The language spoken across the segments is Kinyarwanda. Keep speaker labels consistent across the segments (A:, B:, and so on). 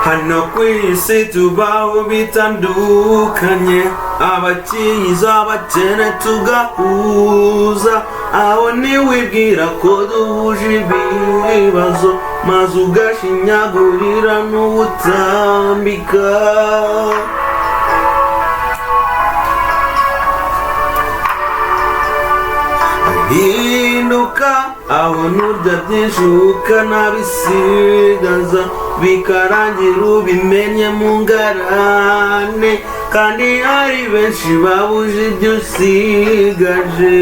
A: hano ku isi tubaho bitandukanye, abakiza abakene tugahuza, aho niwibwira ko duhuje ibibazo maze ugashinyagurira n'ubutambika. Hinduka aho nurya byinshi ukanabisigaza, bikarangira ubimenye mu ngarane, kandi hari benshi babuje ibyo usigaje.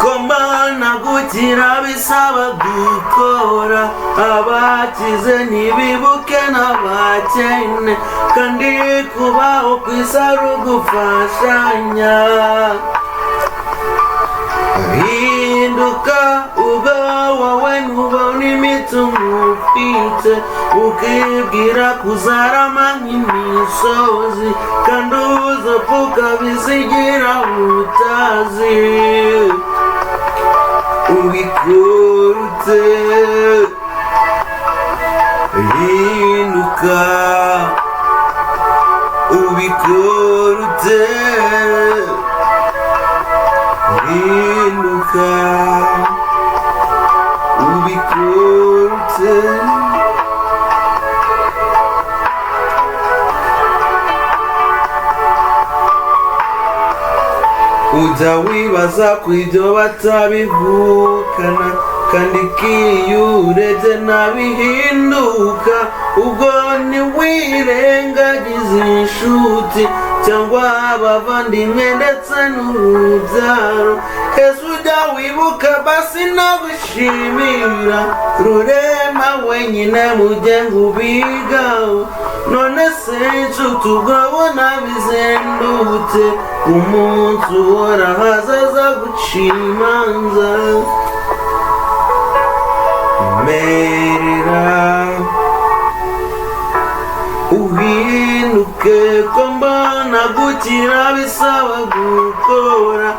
A: Kombana gukira bisaba gukora, abakize ntibibuke n'abakene, kandi kubaho ku isi ari ugufashanya. Hinduka ubwo wowe ntubona imitungo ufite, ukibwira kuzarama nk'imisozi, kandi uzapfuka bisigira utazi. Ubikurute hinduka, ubikurute hinduka, ubikurute. Ujya wibaza ku ibyo batabivukana, kandi iyo urebye ntabihinduka. Ubwo ntiwirengagize inshuti cyangwa abavandimwe ndetse n'urubyaro, ese ujya wibuka basi no gushimira rurema wenyine mujye ngubigaho. None se inshuti ugabona bizendutse, umunsi uhora hazaza guca imanza. Merera uhinduke, ko mbona gukira bisaba gukora,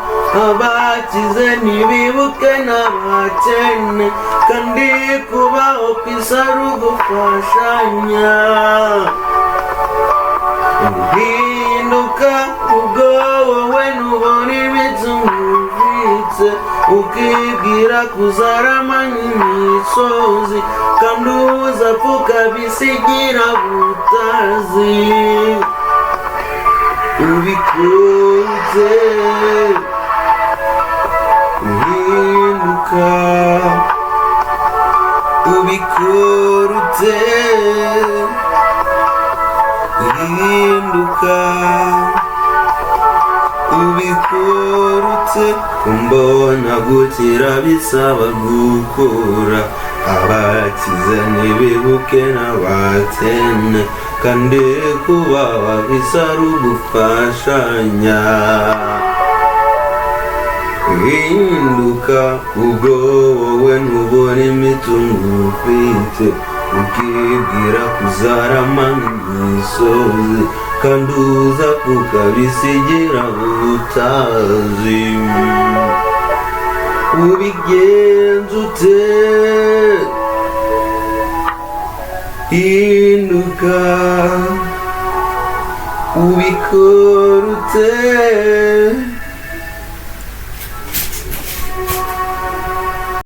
A: abakize ntibibuke n'abakene, kandi kubaho ku isi ari ugufashanya. Hinduka ubwo wowe ntubona imitungo ufite, ukibwira kuzarama nk'imisozi, kandi uzapfuka bisigira utazi. Ubikunze hinduka, ubikurute hinduka, ubikurute. Mbona gukira bisaba gukora, abakize ntibibuke n'abakene, kandi kubaho bisa ari ugufashanya. Hinduka ubwo wowe ntubona imitungo ufite, ukibwira kuzarama nk'imisozi, kandi uzapfuka bisigira utazi. Ubigenza ute? Hinduka, ubikora ute?